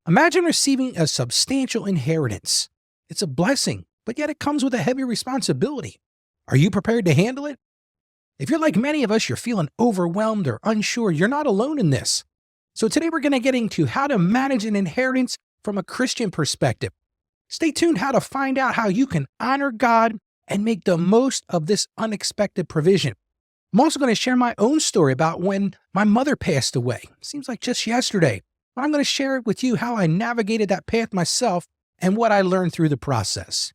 Imagine receiving a substantial inheritance. It's a blessing, but yet it comes with a heavy responsibility. Are you prepared to handle it? If you're like many of us, you're feeling overwhelmed or unsure, you're not alone in this. So today we're going to get into how to manage an inheritance from a Christian perspective. Stay tuned how to find out how you can honor God and make the most of this unexpected provision. I'm also going to share my own story about when my mother passed away. Seems like just yesterday. But I'm going to share it with you how I navigated that path myself and what I learned through the process.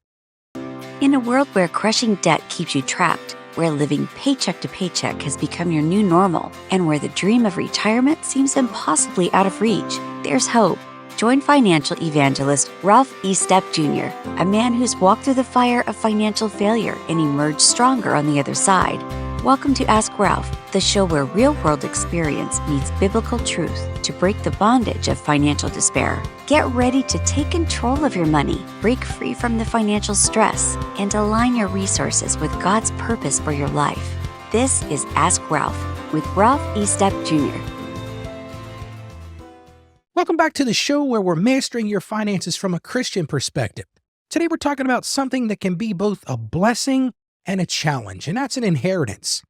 In a world where crushing debt keeps you trapped, where living paycheck to paycheck has become your new normal, and where the dream of retirement seems impossibly out of reach, there's hope. Join financial evangelist Ralph E. Stepp Jr., a man who's walked through the fire of financial failure and emerged stronger on the other side. Welcome to Ask Ralph, the show where real-world experience meets biblical truth to break the bondage of financial despair. Get ready to take control of your money, break free from the financial stress, and align your resources with God's purpose for your life. This is Ask Ralph with Ralph E. Stepp Jr. Welcome back to the show where we're mastering your finances from a Christian perspective. Today we're talking about something that can be both a blessing and a challenge, and that's an inheritance.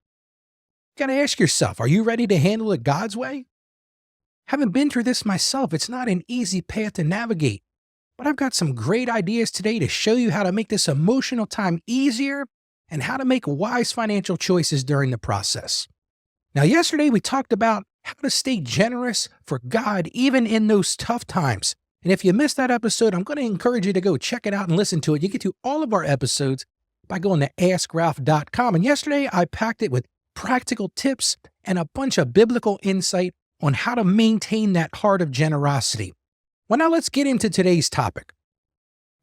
You gotta ask yourself, are you ready to handle it God's way? Having been through this myself, it's not an easy path to navigate, but I've got some great ideas today to show you how to make this emotional time easier and how to make wise financial choices during the process. Now, yesterday we talked about how to stay generous for God even in those tough times. And if you missed that episode, I'm going to encourage you to go check it out and listen to it. You get to all of our episodes by going to askralph.com. And yesterday I packed it with practical tips and a bunch of biblical insight on how to maintain that heart of generosity. Well, now let's get into today's topic.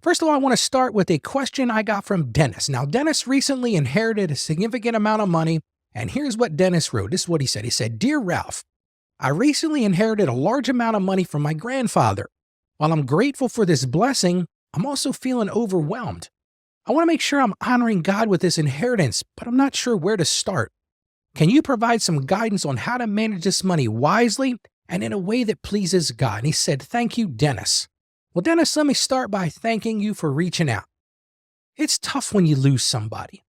First of all, I want to start with a question I got from Dennis. Now, Dennis recently inherited a significant amount of money, and here's what Dennis wrote. This is what he said. He said, "Dear Ralph, I recently inherited a large amount of money from my grandfather. While I'm grateful for this blessing, I'm also feeling overwhelmed. I want to make sure I'm honoring God with this inheritance, but I'm not sure where to start. Can you provide some guidance on how to manage this money wisely and in a way that pleases God?" And he said, "Thank you, Dennis." Well, Dennis, let me start by thanking you for reaching out. It's tough when you lose somebody.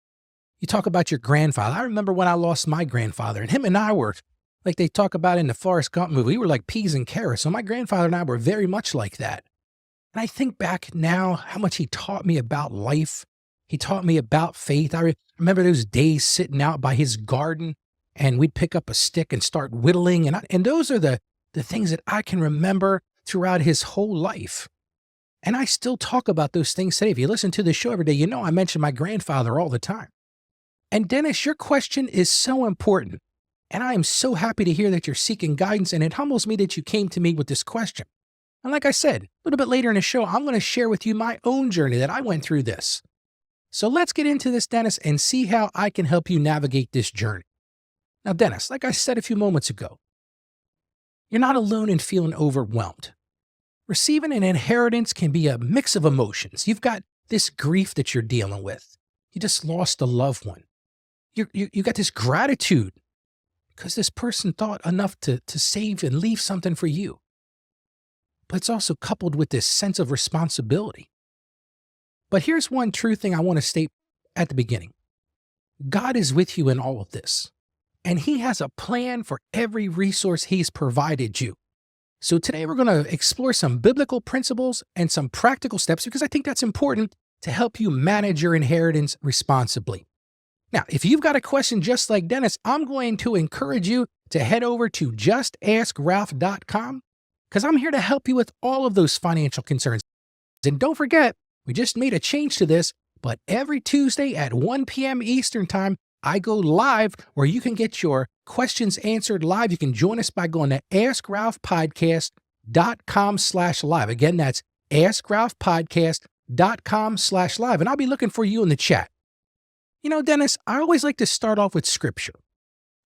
You talk about your grandfather. I remember when I lost my grandfather, and him and I were, like they talk about in the Forrest Gump movie, we were like peas and carrots. So my grandfather and I were very much like that. And I think back now how much he taught me about life. He taught me about faith. I remember those days sitting out by his garden and we'd pick up a stick and start whittling. And those are the things that I can remember throughout his whole life. And I still talk about those things today. If you listen to the show every day, you know I mention my grandfather all the time. And Dennis, your question is so important. And I am so happy to hear that you're seeking guidance, and it humbles me that you came to me with this question. And like I said, a little bit later in the show, I'm going to share with you my own journey that I went through this. So let's get into this, Dennis, and see how I can help you navigate this journey. Now, Dennis, like I said a few moments ago, you're not alone in feeling overwhelmed. Receiving an inheritance can be a mix of emotions. You've got this grief that you're dealing with. You just lost a loved one. You got this gratitude because this person thought enough to save and leave something for you. But it's also coupled with this sense of responsibility. But here's one true thing I want to state at the beginning. God is with you in all of this, and He has a plan for every resource He's provided you. So today we're going to explore some biblical principles and some practical steps because I think that's important to help you manage your inheritance responsibly. Now, if you've got a question just like Dennis, I'm going to encourage you to head over to justaskralph.com because I'm here to help you with all of those financial concerns. And don't forget, we just made a change to this, but every Tuesday at 1 p.m. Eastern Time, I go live where you can get your questions answered live. You can join us by going to askralphpodcast.com/live. Again, that's askralphpodcast.com/live. And I'll be looking for you in the chat. You know, Dennis, I always like to start off with scripture.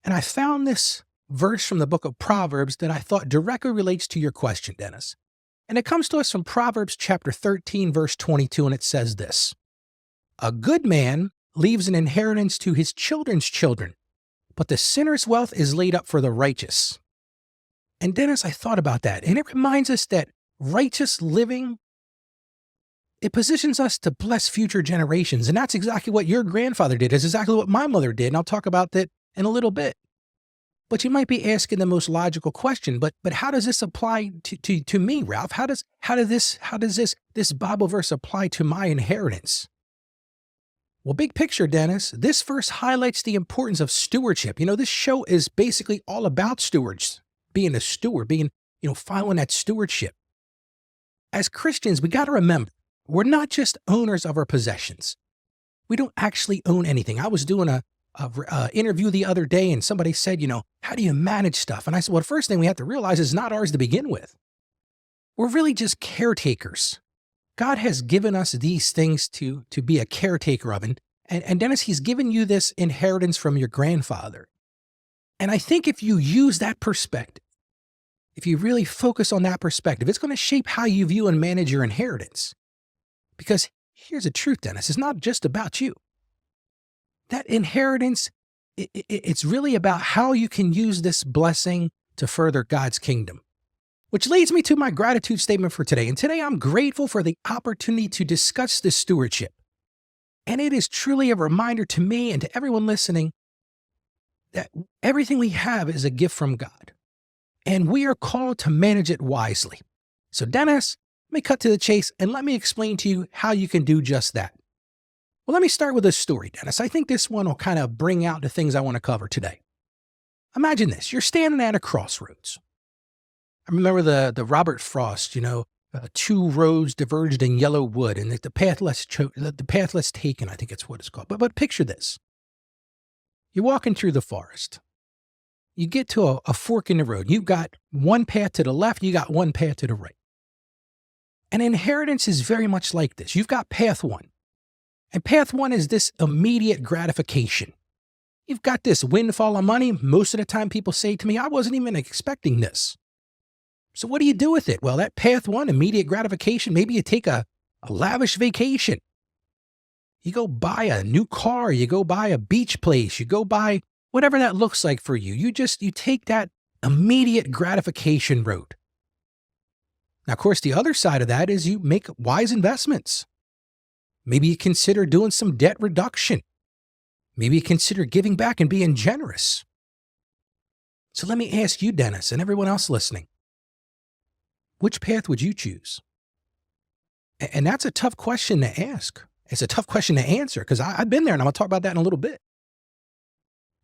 And I found this verse from the book of Proverbs that I thought directly relates to your question, Dennis. And it comes to us from Proverbs chapter 13, verse 22, and it says this: "A good man leaves an inheritance to his children's children, but the sinner's wealth is laid up for the righteous." And Dennis, I thought about that, and it reminds us that righteous living, it positions us to bless future generations. And that's exactly what your grandfather did. It's exactly what my mother did. And I'll talk about that in a little bit. But you might be asking the most logical question, but how does this apply to me, Ralph? How does this Bible verse apply to my inheritance? Well, big picture, Dennis, this verse highlights the importance of stewardship. This show is basically all about stewards, being a steward, following that stewardship. As Christians, we got to remember, we're not just owners of our possessions. We don't actually own anything. I was doing a interview the other day and somebody said, how do you manage stuff? And I said, well, the first thing we have to realize is not ours to begin with. We're really just caretakers. God has given us these things to be a caretaker of. And Dennis, he's given you this inheritance from your grandfather. And I think if you use that perspective, if you really focus on that perspective, it's going to shape how you view and manage your inheritance. Because here's the truth, Dennis, it's not just about you. That inheritance, it's really about how you can use this blessing to further God's kingdom. Which leads me to my gratitude statement for today. And today I'm grateful for the opportunity to discuss this stewardship. And it is truly a reminder to me and to everyone listening that everything we have is a gift from God. And we are called to manage it wisely. So Dennis, let me cut to the chase and let me explain to you how you can do just that. Well, let me start with a story, Dennis. I think this one will kind of bring out the things I want to cover today. Imagine this. You're standing at a crossroads. I remember the Robert Frost, two roads diverged in yellow wood and the path less taken, I think it's what it's called. But picture this. You're walking through the forest. You get to a fork in the road. You've got one path to the left, you got one path to the right. And inheritance is very much like this. You've got path one. And path one is this immediate gratification. You've got this windfall of money. Most of the time people say to me, I wasn't even expecting this. So what do you do with it? Well, that path one, immediate gratification, maybe you take a lavish vacation. You go buy a new car, you go buy a beach place, you go buy whatever that looks like for you. You take that immediate gratification road. Now, of course, the other side of that is you make wise investments. Maybe you consider doing some debt reduction. Maybe you consider giving back and being generous. So let me ask you, Dennis, and everyone else listening, which path would you choose? And that's a tough question to ask. It's a tough question to answer because I've been there and I'm going to talk about that in a little bit.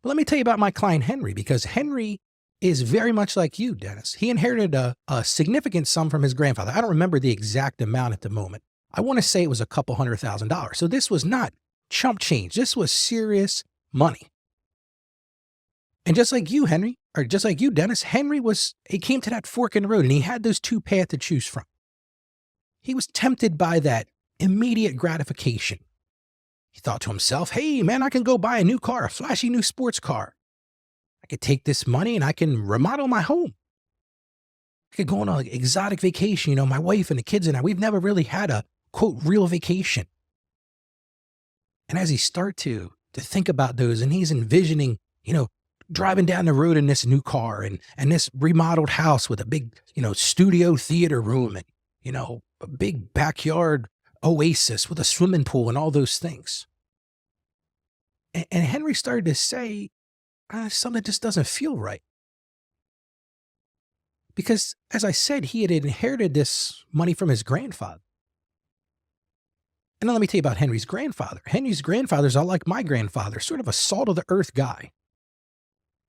But let me tell you about my client, Henry, because Henry is very much like you, Dennis. He inherited a significant sum from his grandfather. I don't remember the exact amount at the moment. I want to say it was a couple $100,000. So this was not chump change. This was serious money. And just like you, Henry, or just like you, Dennis, he came to that fork in the road and he had those two paths to choose from. He was tempted by that immediate gratification. He thought to himself, hey, man, I can go buy a new car, a flashy new sports car. I could take this money and I can remodel my home. I could go on an exotic vacation. My wife and the kids and I, we've never really had a, quote, real vacation. And as he starts to think about those and he's envisioning, driving down the road in this new car and this remodeled house with a big, studio theater room and, a big backyard oasis with a swimming pool and all those things. And Henry started to say, something just doesn't feel right. Because, as I said, he had inherited this money from his grandfather. And now let me tell you about Henry's grandfather. Henry's grandfather's all like my grandfather, sort of a salt-of-the-earth guy.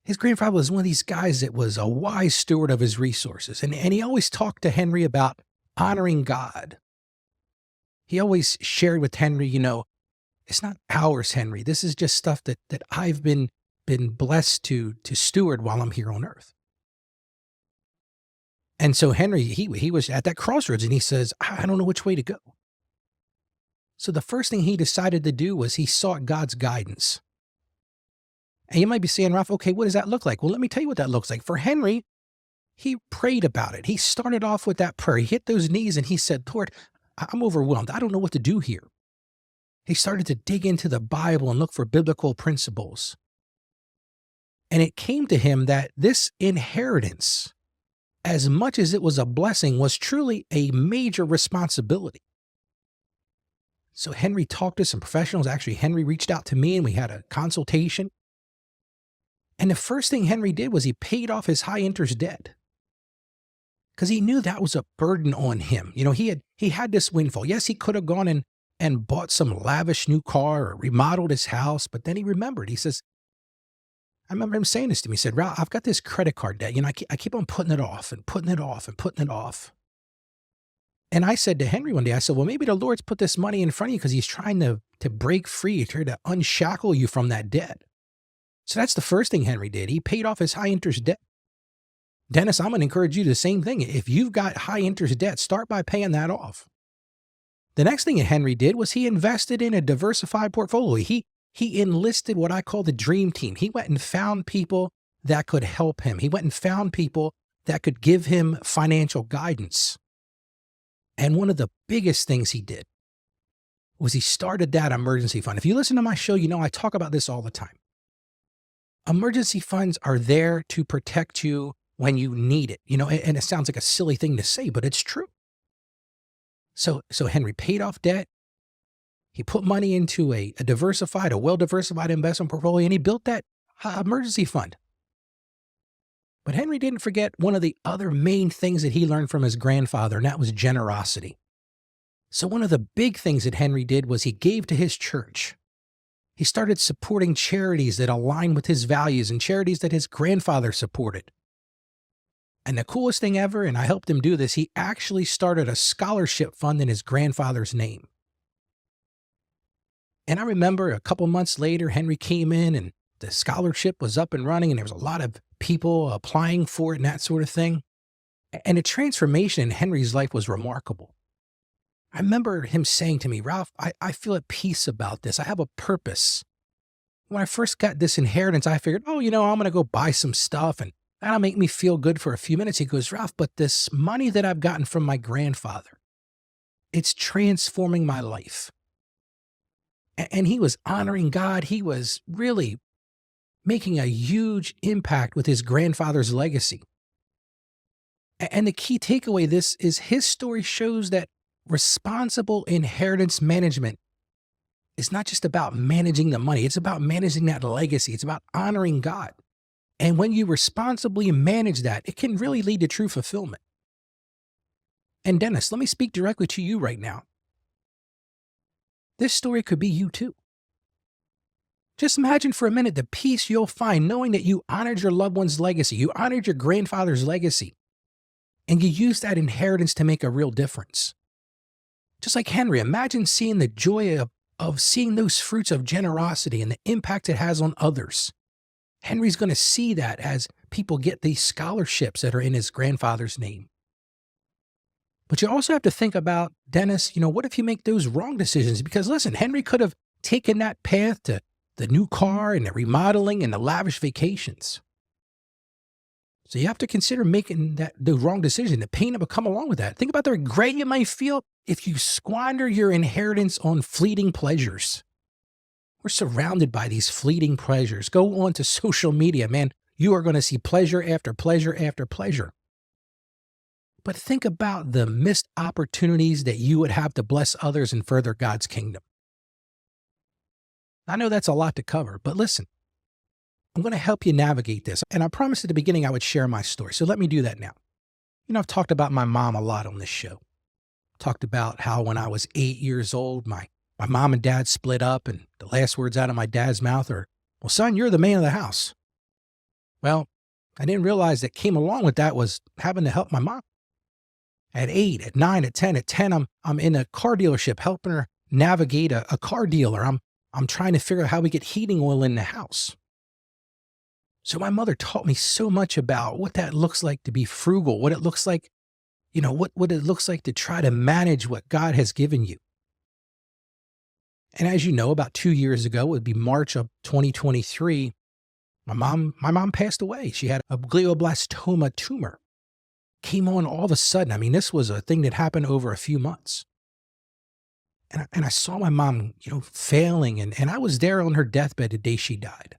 His grandfather was one of these guys that was a wise steward of his resources. And he always talked to Henry about honoring God. He always shared with Henry, it's not ours, Henry. This is just stuff that I've been blessed to steward while I'm here on earth. And so Henry, he was at that crossroads and he says, I don't know which way to go. So the first thing he decided to do was he sought God's guidance. And you might be saying, Ralph, okay, what does that look like? Well, let me tell you what that looks like. For Henry, he prayed about it. He started off with that prayer. He hit those knees and he said, Lord, I'm overwhelmed. I don't know what to do here. He started to dig into the Bible and look for biblical principles. And it came to him that this inheritance as much as it was a blessing, was truly a major responsibility. So Henry talked to some professionals. Actually, Henry reached out to me and we had a consultation. And the first thing Henry did was he paid off his high interest debt because he knew that was a burden on him. He had this windfall. Yes, he could have gone and bought some lavish new car or remodeled his house, but then he remembered. He says, I remember him saying this to me. He said, Ralph, I've got this credit card debt. I keep on putting it off and putting it off and putting it off. And I said to Henry one day, I said, well, maybe the Lord's put this money in front of you because he's trying to break free, trying to unshackle you from that debt. So that's the first thing Henry did. He paid off his high interest debt. Dennis, I'm going to encourage you to do the same thing. If you've got high interest debt, start by paying that off. The next thing that Henry did was he invested in a diversified portfolio. He enlisted what I call the dream team. He went and found people that could help him. He went and found people that could give him financial guidance. And one of the biggest things he did was he started that emergency fund. If you listen to my show, you know I talk about this all the time. Emergency funds are there to protect you when you need it. And it sounds like a silly thing to say, but it's true. So Henry paid off debt. He put money into a well-diversified investment portfolio, and he built that emergency fund. But Henry didn't forget one of the other main things that he learned from his grandfather, and that was generosity. So one of the big things that Henry did was he gave to his church. He started supporting charities that aligned with his values and charities that his grandfather supported. And the coolest thing ever, and I helped him do this, he actually started a scholarship fund in his grandfather's name. And I remember a couple months later, Henry came in and the scholarship was up and running and there was a lot of people applying for it and that sort of thing. And the transformation in Henry's life was remarkable. I remember him saying to me, Ralph, I feel at peace about this. I have a purpose. When I first got this inheritance, I figured, I'm going to go buy some stuff and that'll make me feel good for a few minutes. He goes, Ralph, but this money that I've gotten from my grandfather, it's transforming my life. And he was honoring God. He was really making a huge impact with his grandfather's legacy. And the key takeaway this is his story shows that responsible inheritance management is not just about managing the money. It's about managing that legacy. It's about honoring God. And when you responsibly manage that, it can really lead to true fulfillment. And Dennis, let me speak directly to you right now. This story could be you too. Just imagine for a minute the peace you'll find knowing that you honored your loved one's legacy, you honored your grandfather's legacy, and you used that inheritance to make a real difference. Just like Henry, imagine seeing the joy of seeing those fruits of generosity and the impact it has on others. Henry's going to see that as people get these scholarships that are in his grandfather's name. But you also have to think about, Dennis, what if you make those wrong decisions? Because listen, Henry could have taken that path to the new car and the remodeling and the lavish vacations. So you have to consider making the wrong decision, the pain that will come along with that. Think about the regret you might feel if you squander your inheritance on fleeting pleasures. We're surrounded by these fleeting pleasures. Go on to social media, man. You are going to see pleasure after pleasure after pleasure. But think about the missed opportunities that you would have to bless others and further God's kingdom. I know that's a lot to cover, but listen, I'm going to help you navigate this. And I promised at the beginning I would share my story. So let me do that now. I've talked about my mom a lot on this show. Talked about how when I was 8 years old, my mom and dad split up, and the last words out of my dad's mouth are, well, son, you're the man of the house. Well, I didn't realize that came along with that was having to help my mom. At 8, at 9, at 10, I'm in a car dealership helping her navigate a car dealer. I'm trying to figure out how we get heating oil in the house. So my mother taught me so much about what that looks like to be frugal, what it looks like, what it looks like to try to manage what God has given you. And as you know, about 2 years ago, it would be March of 2023, my mom passed away. She had a glioblastoma tumor. Came on all of a sudden. I mean, this was a thing that happened over a few months. And I saw my mom, failing, and I was there on her deathbed the day she died.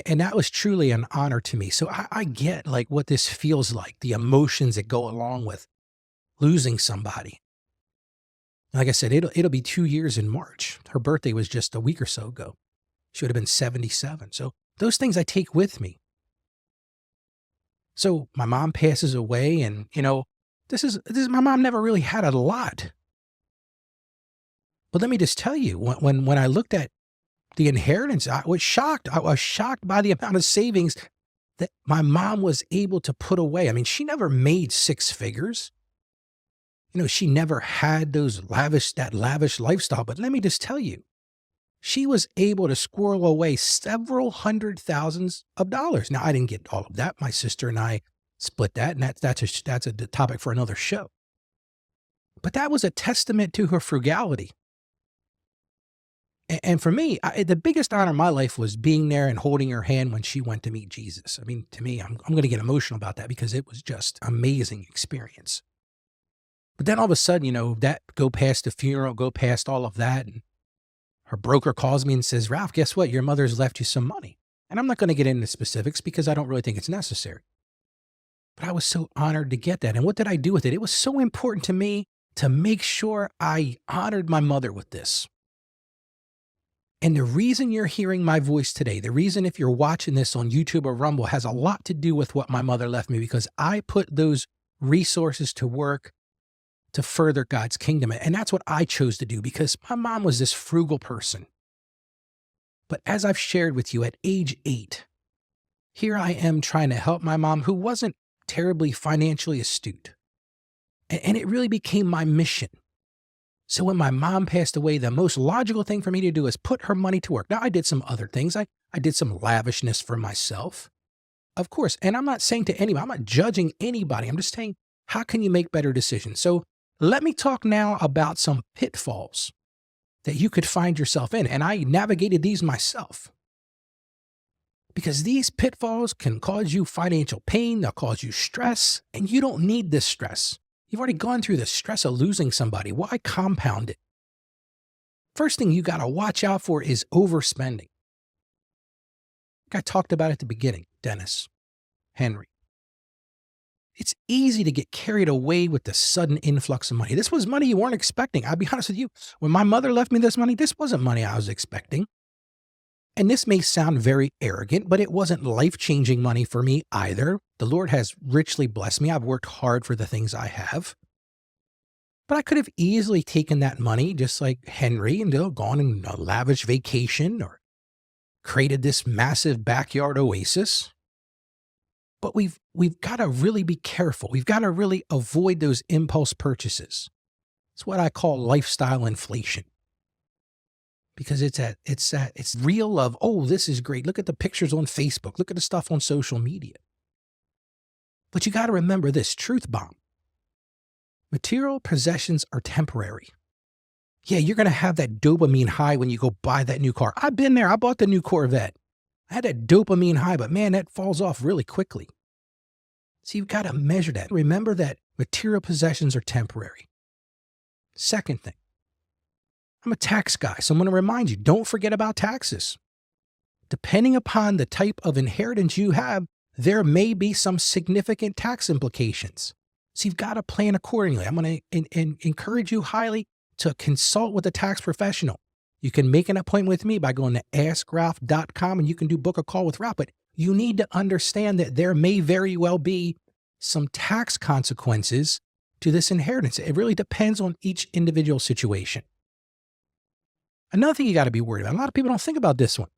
And that was truly an honor to me. So I get like what this feels like, the emotions that go along with losing somebody. Like I said, it'll be 2 years in March. Her birthday was just a week or so ago. She would have been 77. So those things I take with me. So my mom passes away, and this is my mom never really had a lot. But let me just tell you, when I looked at the inheritance, I was shocked. I was shocked by the amount of savings that my mom was able to put away. I mean, she never made six figures. She never had that lavish lifestyle. But let me just tell you, she was able to squirrel away several hundred thousands of dollars. Now, I didn't get all of that. My sister and I split that, and that's a topic for another show. But that was a testament to her frugality. And for me, the biggest honor in my life was being there and holding her hand when she went to meet Jesus. I mean, to me, I'm going to get emotional about that because it was just an amazing experience. But then all of a sudden, that go past the funeral, go past all of that, and her broker calls me and says, "Ralph, guess what? Your mother's left you some money." And I'm not going to get into specifics because I don't really think it's necessary. But I was so honored to get that. And what did I do with it? It was so important to me to make sure I honored my mother with this. And the reason you're hearing my voice today, the reason if you're watching this on YouTube or Rumble has a lot to do with what my mother left me, because I put those resources to work to further God's kingdom. And that's what I chose to do because my mom was this frugal person. But as I've shared with you at age 8, here I am trying to help my mom who wasn't terribly financially astute. And it really became my mission. So when my mom passed away, the most logical thing for me to do is put her money to work. Now, I did some other things. I did some lavishness for myself, of course. And I'm not saying to anybody, I'm not judging anybody. I'm just saying, how can you make better decisions? So let me talk now about some pitfalls that you could find yourself in. And I navigated these myself. Because these pitfalls can cause you financial pain, they'll cause you stress, and you don't need this stress. You've already gone through the stress of losing somebody. Why compound it? First thing you got to watch out for is overspending. I talked about it at the beginning, Dennis, Henry. It's easy to get carried away with the sudden influx of money. This was money you weren't expecting. I'll be honest with you. When my mother left me this money, this wasn't money I was expecting. And this may sound very arrogant, but it wasn't life-changing money for me either. The Lord has richly blessed me. I've worked hard for the things I have. But I could have easily taken that money, just like Henry, and gone on a lavish vacation or created this massive backyard oasis. But we've got to really be careful. We've got to really avoid those impulse purchases. It's what I call lifestyle inflation. Because it's real of, oh, this is great. Look at the pictures on Facebook. Look at the stuff on social media. But you got to remember this truth bomb. Material possessions are temporary. Yeah, you're going to have that dopamine high when you go buy that new car. I've been there. I bought the new Corvette. I had that dopamine high, but man, that falls off really quickly. So you've got to measure that. Remember that material possessions are temporary. Second thing, I'm a tax guy, so I'm going to remind you, don't forget about taxes. Depending upon the type of inheritance you have, there may be some significant tax implications. So you've got to plan accordingly. I'm going to encourage you highly to consult with a tax professional. You can make an appointment with me by going to askralph.com and you can book a call with Ralph. But you need to understand that there may very well be some tax consequences to this inheritance. It really depends on each individual situation. Another thing you got to be worried about, a lot of people don't think about this one.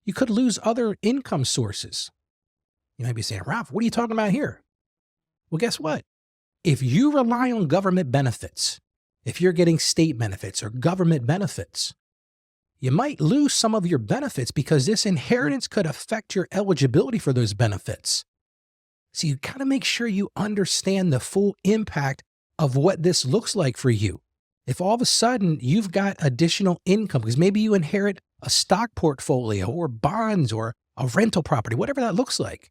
You could lose other income sources. You might be saying, Ralph, what are you talking about here? Well, guess what? If you rely on government benefits, if you're getting state benefits or government benefits, you might lose some of your benefits because this inheritance could affect your eligibility for those benefits. So you got to make sure you understand the full impact of what this looks like for you. If all of a sudden you've got additional income, because maybe you inherit a stock portfolio or bonds or a rental property, whatever that looks like,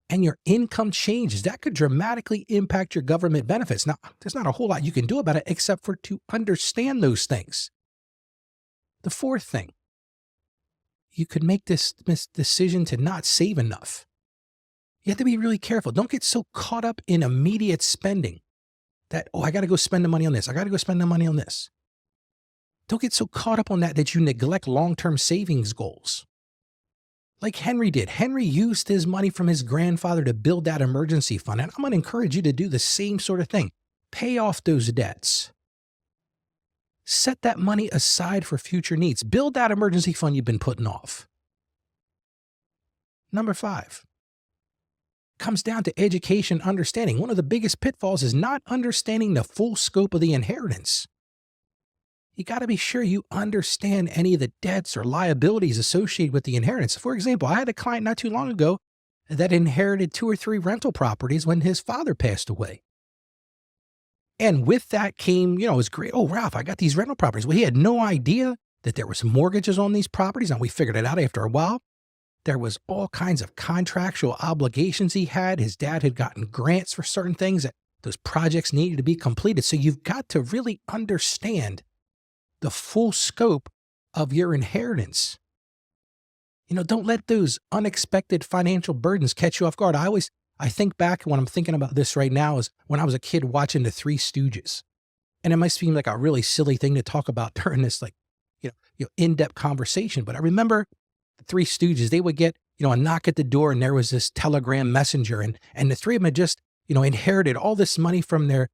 and your income changes, that could dramatically impact your government benefits. Now, there's not a whole lot you can do about it except for to understand those things. The fourth thing, you could make this decision to not save enough. You have to be really careful. Don't get so caught up in immediate spending that, oh, I got to go spend the money on this. I got to go spend the money on this. Don't get so caught up on that you neglect long-term savings goals. Like Henry did. Henry used his money from his grandfather to build that emergency fund. And I'm going to encourage you to do the same sort of thing. Pay off those debts. Set that money aside for future needs. Build that emergency fund you've been putting off. Number 5 comes down to education understanding. One of the biggest pitfalls is not understanding the full scope of the inheritance. You got to be sure you understand any of the debts or liabilities associated with the inheritance. For example, I had a client not too long ago that inherited 2 or 3 rental properties when his father passed away. And with that came, it was great. Oh, Ralph, I got these rental properties. Well, he had no idea that there was mortgages on these properties. And we figured it out after a while. There was all kinds of contractual obligations he had. His dad had gotten grants for certain things that those projects needed to be completed. So you've got to really understand the full scope of your inheritance. Don't let those unexpected financial burdens catch you off guard. I think back when I'm thinking about this right now is when I was a kid watching the Three Stooges. And it might seem like a really silly thing to talk about during this in-depth conversation. But I remember the Three Stooges, they would get, a knock at the door and there was this telegram messenger and the three of them had just, inherited all this money from their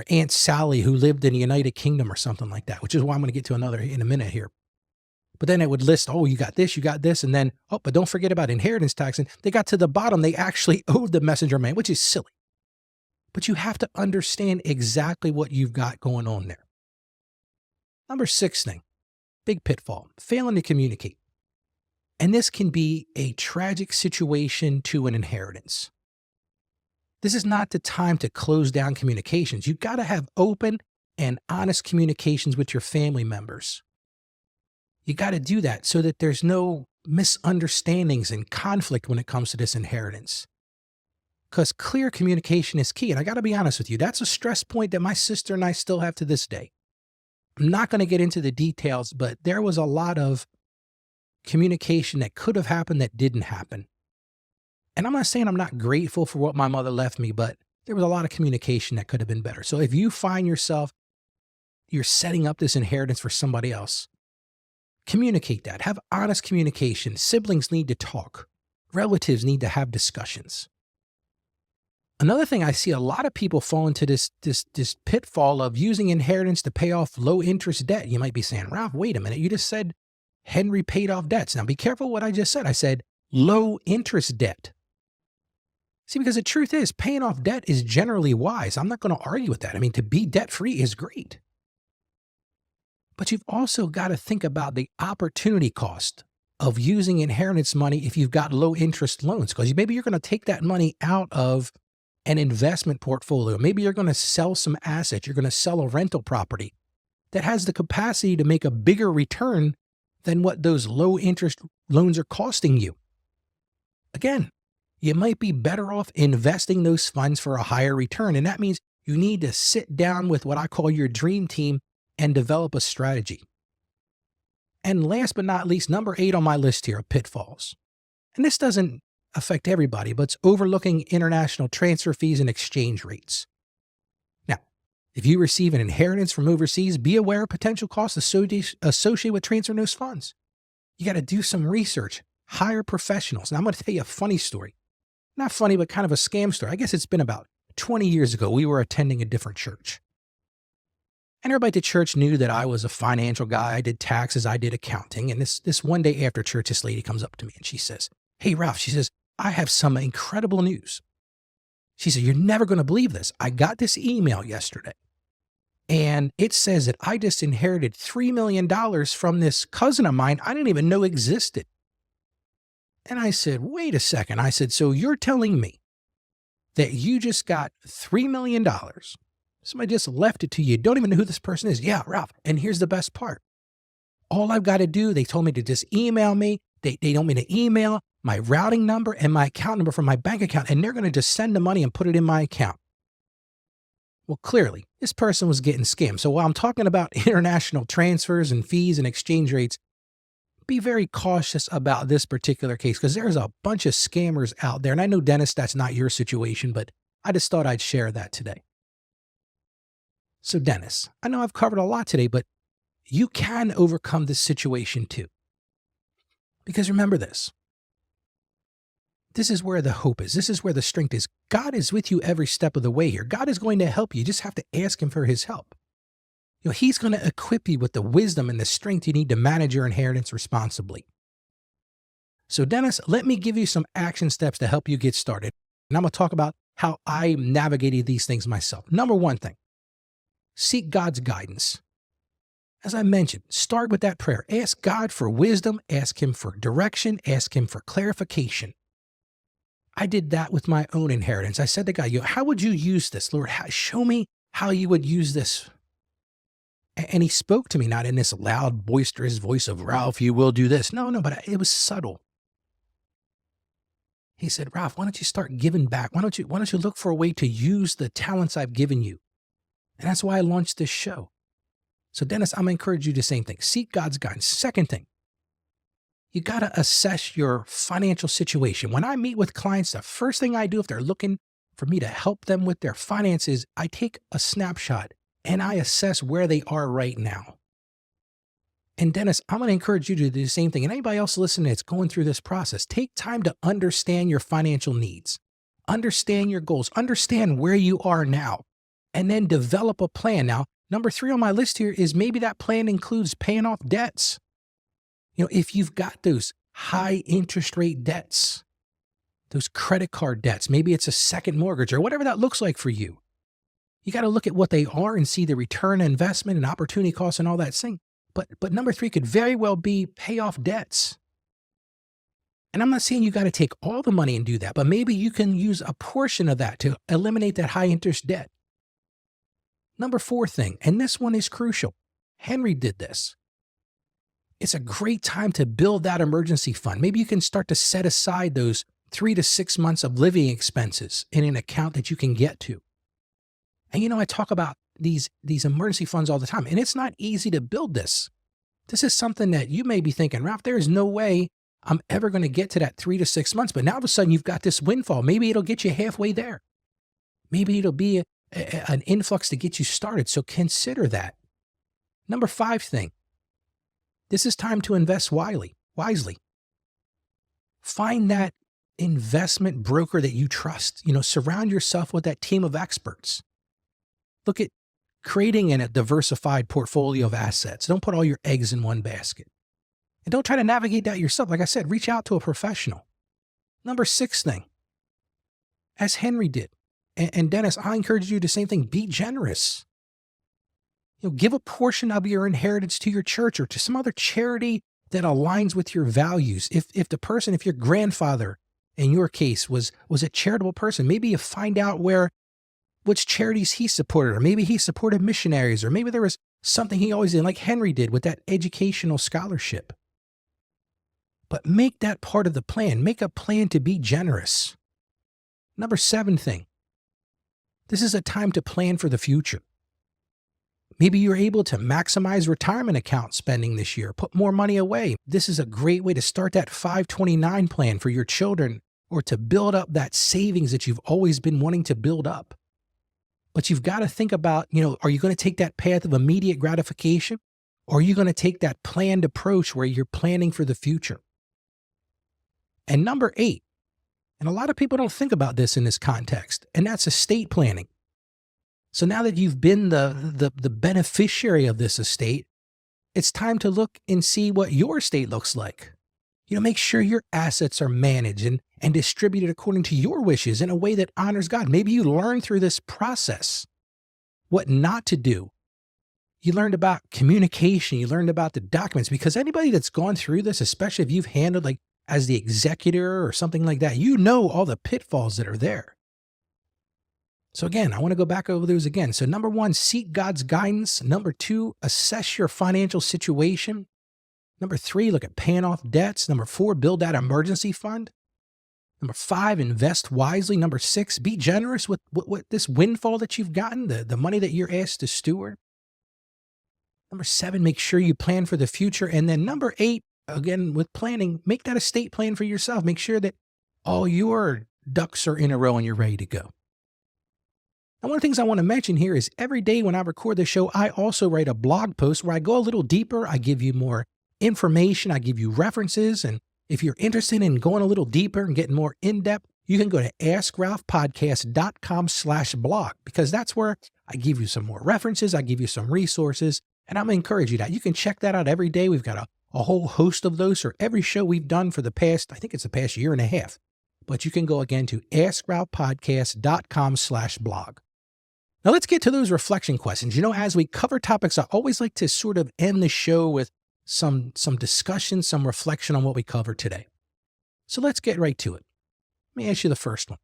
Aunt Sally who lived in the United Kingdom or something like that, which is why I'm going to get to another in a minute here. But then it would list, oh, you got this, and then, oh, but don't forget about inheritance tax. And they got to the bottom, they actually owed the messenger man, which is silly. But you have to understand exactly what you've got going on there. Number 6 thing, big pitfall, failing to communicate. And this can be a tragic situation to an inheritance. This is not the time to close down communications. You've got to have open and honest communications with your family members. You got to do that so that there's no misunderstandings and conflict when it comes to this inheritance. Because clear communication is key. And I got to be honest with you, that's a stress point that my sister and I still have to this day. I'm not going to get into the details, but there was a lot of communication that could have happened that didn't happen. And I'm not saying I'm not grateful for what my mother left me, but there was a lot of communication that could have been better. So if you find yourself, you're setting up this inheritance for somebody else, communicate that. Have honest communication. Siblings need to talk. Relatives need to have discussions. Another thing I see a lot of people fall into this pitfall of using inheritance to pay off low interest debt. You might be saying, Ralph, wait a minute. You just said Henry paid off debts. Now be careful what I just said. I said low interest debt. See, because the truth is paying off debt is generally wise. I'm not going to argue with that. I mean, to be debt free is great. But you've also got to think about the opportunity cost of using inheritance money if you've got low interest loans, because maybe you're going to take that money out of an investment portfolio. Maybe you're going to sell some assets. You're going to sell a rental property that has the capacity to make a bigger return than what those low interest loans are costing you. Again, you might be better off investing those funds for a higher return. And that means you need to sit down with what I call your dream team and develop a strategy. And last but not least, number 8 on my list here of pitfalls. And this doesn't affect everybody, but it's overlooking international transfer fees and exchange rates. Now, if you receive an inheritance from overseas, be aware of potential costs associated with transferring those funds. You got to do some research, hire professionals. Now, I'm going to tell you a funny story. Not funny, but kind of a scam story. I guess it's been about 20 years ago. We were attending a different church. And everybody at the church knew that I was a financial guy. I did taxes. I did accounting. And this one day after church, this lady comes up to me and she says, hey, Ralph, she says, I have some incredible news. She said, you're never going to believe this. I got this email yesterday. And it says that I just inherited $3 million from this cousin of mine I didn't even know existed. And I said, wait a second. I said, so you're telling me that you just got $3 million. Somebody just left it to you. Don't even know who this person is. Yeah, Ralph. And here's the best part. All I've got to do, they told me to just email me. They told me to email my routing number and my account number from my bank account, and they're going to just send the money and put it in my account. Well, clearly, this person was getting scammed. So while I'm talking about international transfers and fees and exchange rates, be very cautious about this particular case because there's a bunch of scammers out there. And I know, Dennis, that's not your situation, but I just thought I'd share that today. So, Dennis, I know I've covered a lot today, but you can overcome this situation too. Because remember this. This is where the hope is. This is where the strength is. God is with you every step of the way here. God is going to help you. You just have to ask him for his help. He's going to equip you with the wisdom and the strength you need to manage your inheritance responsibly. So, Dennis, let me give you some action steps to help you get started. And I'm going to talk about how I navigated these things myself. Number one thing, seek God's guidance. As I mentioned, start with that prayer. Ask God for wisdom, ask him for direction, ask him for clarification. I did that with my own inheritance. I said to God, how would you use this? Lord, show me how you would use this. And he spoke to me, not in this loud, boisterous voice of, Ralph, you will do this. No, but it was subtle. He said, Ralph, why don't you start giving back? Why don't you look for a way to use the talents I've given you? And that's why I launched this show. So, Dennis, I'm going to encourage you to do the same thing. Seek God's guidance. Second thing, you got to assess your financial situation. When I meet with clients, the first thing I do if they're looking for me to help them with their finances, I take a snapshot and I assess where they are right now. And Dennis, I'm going to encourage you to do the same thing. And anybody else listening that's going through this process, take time to understand your financial needs, understand your goals, understand where you are now, and then develop a plan. Now, number 3 on my list here is maybe that plan includes paying off debts. If you've got those high interest rate debts, those credit card debts, maybe it's a second mortgage or whatever that looks like for you. You got to look at what they are and see the return on investment and opportunity costs and all that thing. But number 3 could very well be pay off debts. And I'm not saying you got to take all the money and do that, but maybe you can use a portion of that to eliminate that high interest debt. Number 4 thing, and this one is crucial. Henry did this. It's a great time to build that emergency fund. Maybe you can start to set aside those 3 to 6 months of living expenses in an account that you can get to. And I talk about these emergency funds all the time, and it's not easy to build this. This is something that you may be thinking, Ralph, there is no way I'm ever going to get to that 3 to 6 months. But now all of a sudden you've got this windfall. Maybe it'll get you halfway there. Maybe it'll be an influx to get you started. So consider that. Number 5 thing, this is time to invest wisely. Find that investment broker that you trust. Surround yourself with that team of experts. Look at creating a diversified portfolio of assets. Don't put all your eggs in one basket. And don't try to navigate that yourself. Like I said, reach out to a professional. Number 6 thing, as Henry did, and Dennis, I encourage you to do the same thing, be generous. Give a portion of your inheritance to your church or to some other charity that aligns with your values. If your grandfather, in your case, was a charitable person, maybe you find out which charities he supported, or maybe he supported missionaries, or maybe there was something he always did, like Henry did with that educational scholarship. But make that part of the plan. Make a plan to be generous. Number 7 thing, this is a time to plan for the future. Maybe you're able to maximize retirement account spending this year, put more money away. This is a great way to start that 529 plan for your children, or to build up that savings that you've always been wanting to build up. But you've got to think about, are you going to take that path of immediate gratification, or are you going to take that planned approach where you're planning for the future? And number 8, and a lot of people don't think about this in this context, and that's estate planning. So now that you've been the beneficiary of this estate, it's time to look and see what your estate looks like. Make sure your assets are managed and distributed according to your wishes in a way that honors God. Maybe you learned through this process what not to do. You learned about communication. You learned about the documents, because anybody that's gone through this, especially if you've handled as the executor or something like that, all the pitfalls that are there. So again, I want to go back over those again. So number 1, seek God's guidance. Number 2, assess your financial situation. Number 3, look at paying off debts. Number 4, build that emergency fund. Number 5, invest wisely. Number 6, be generous with this windfall that you've gotten, the money that you're asked to steward. Number 7, make sure you plan for the future. And then number 8, again, with planning, make that estate plan for yourself. Make sure that all your ducks are in a row and you're ready to go. Now, one of the things I want to mention here is every day when I record the show, I also write a blog post where I go a little deeper. I give you more information. I give you references. And if you're interested in going a little deeper and getting more in-depth, you can go to askralphpodcast.com/blog, because that's where I give you some more references. I give you some resources, and I'm going to encourage you that you can check that out every day. We've got a whole host of those for every show we've done for the past, I think it's the past year and a half. But you can go again to askralphpodcast.com/blog. Now let's get to those reflection questions. As we cover topics, I always like to sort of end the show with some discussion, some reflection on what we covered today. So let's get right to it. Let me ask you the first one.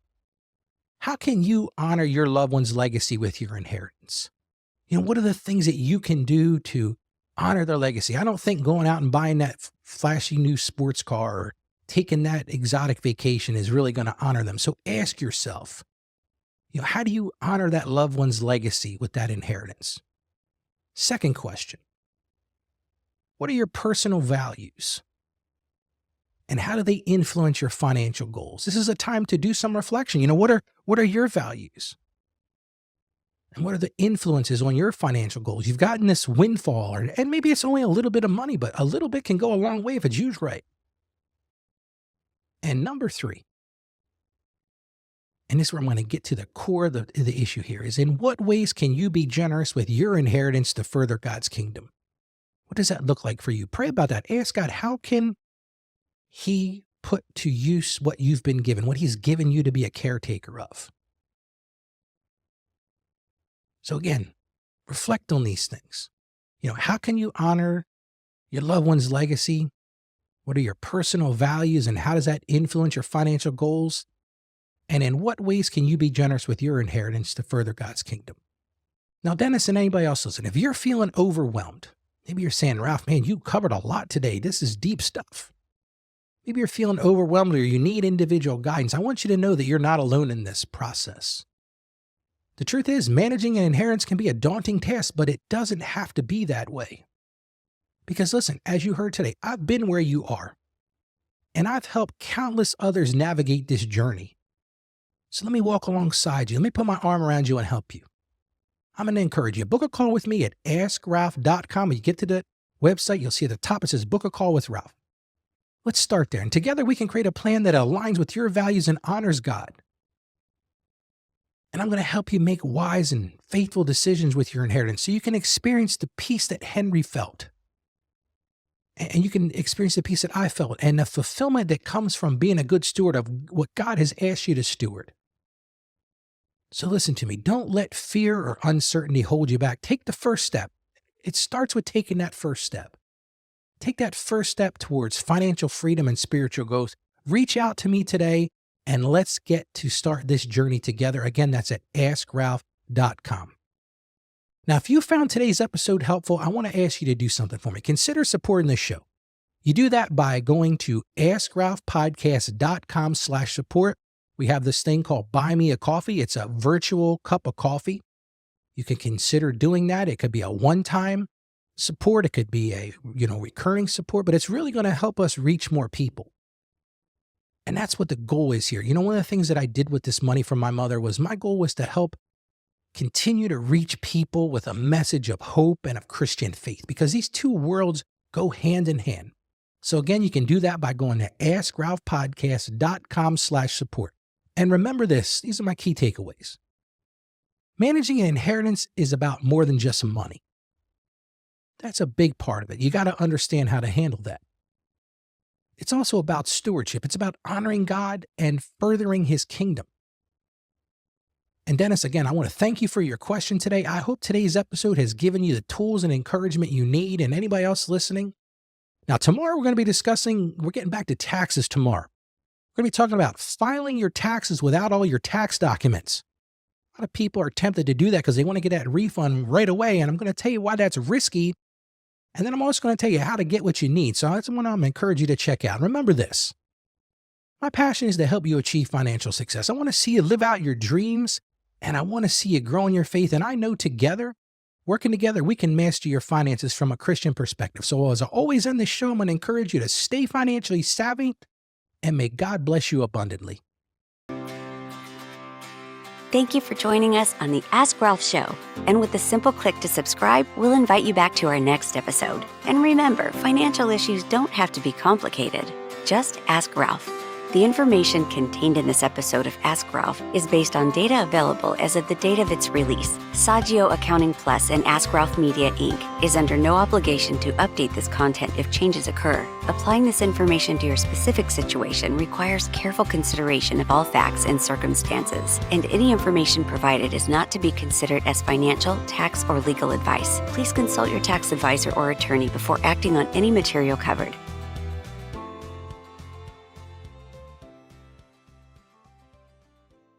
How can you honor your loved one's legacy with your inheritance? What are the things that you can do to honor their legacy? I don't think going out and buying that flashy new sports car or taking that exotic vacation is really going to honor them. So ask yourself, how do you honor that loved one's legacy with that inheritance? Second question, what are your personal values? And how do they influence your financial goals? This is a time to do some reflection. What are your values? And what are the influences on your financial goals? You've gotten this windfall, and maybe it's only a little bit of money, but a little bit can go a long way if it's used right. And number 3, and this is where I'm going to get to the core of the issue here, is in what ways can you be generous with your inheritance to further God's kingdom? What does that look like for you? Pray about that. Ask God, how can He put to use what you've been given, what He's given you to be a caretaker of? So again, reflect on these things. How can you honor your loved one's legacy? What are your personal values, and how does that influence your financial goals? And in what ways can you be generous with your inheritance to further God's kingdom? Now, Dennis and anybody else listen, if you're feeling overwhelmed, maybe you're saying, Ralph, man, you covered a lot today. This is deep stuff. Maybe you're feeling overwhelmed or you need individual guidance. I want you to know that you're not alone in this process. The truth is, managing an inheritance can be a daunting task, but it doesn't have to be that way. Because listen, as you heard today, I've been where you are, and I've helped countless others navigate this journey. So let me walk alongside you. Let me put my arm around you and help you. I'm going to encourage you. Book a call with me at askralph.com. When you get to the website, you'll see at the top it says book a call with Ralph. Let's start there. And together we can create a plan that aligns with your values and honors God. And I'm going to help you make wise and faithful decisions with your inheritance so you can experience the peace that Henry felt. And you can experience the peace that I felt and the fulfillment that comes from being a good steward of what God has asked you to steward. So listen to me. Don't let fear or uncertainty hold you back. Take the first step. It starts with taking that first step. Take that first step towards financial freedom and spiritual growth. Reach out to me today, and let's get to start this journey together. Again, that's at askralph.com. Now, if you found today's episode helpful, I want to ask you to do something for me. Consider supporting the show. You do that by going to askralphpodcast.com/support. We have this thing called Buy Me a Coffee. It's a virtual cup of coffee. You can consider doing that. It could be a one-time support. It could be a recurring support, but it's really going to help us reach more people. And that's what the goal is here. One of the things that I did with this money from my mother was my goal was to help continue to reach people with a message of hope and of Christian faith, because these two worlds go hand in hand. So again, you can do that by going to askralphpodcast.com/support. And remember this, these are my key takeaways. Managing an inheritance is about more than just money. That's a big part of it. You got to understand how to handle that. It's also about stewardship. It's about honoring God and furthering His kingdom. And Dennis, again, I want to thank you for your question today. I hope today's episode has given you the tools and encouragement you need, and anybody else listening. Now, tomorrow we're getting back to taxes tomorrow. We're going to be talking about filing your taxes without all your tax documents. A lot of people are tempted to do that because they want to get that refund right away, and I'm going to tell you why that's risky. And then I'm also going to tell you how to get what you need. So that's what I'm going to encourage you to check out. Remember this. My passion is to help you achieve financial success. I want to see you live out your dreams, and I want to see you grow in your faith. And I know together Working together, we can master your finances from a Christian perspective. So, as I always end this show, I'm going to encourage you to stay financially savvy and may God bless you abundantly. Thank you for joining us on the Ask Ralph Show. And with a simple click to subscribe, we'll invite you back to our next episode. And remember, financial issues don't have to be complicated. Just ask Ralph. The information contained in this episode of Ask Ralph is based on data available as of the date of its release. Saggio Accounting Plus and Ask Ralph Media, Inc. is under no obligation to update this content if changes occur. Applying this information to your specific situation requires careful consideration of all facts and circumstances, and any information provided is not to be considered as financial, tax, or legal advice. Please consult your tax advisor or attorney before acting on any material covered.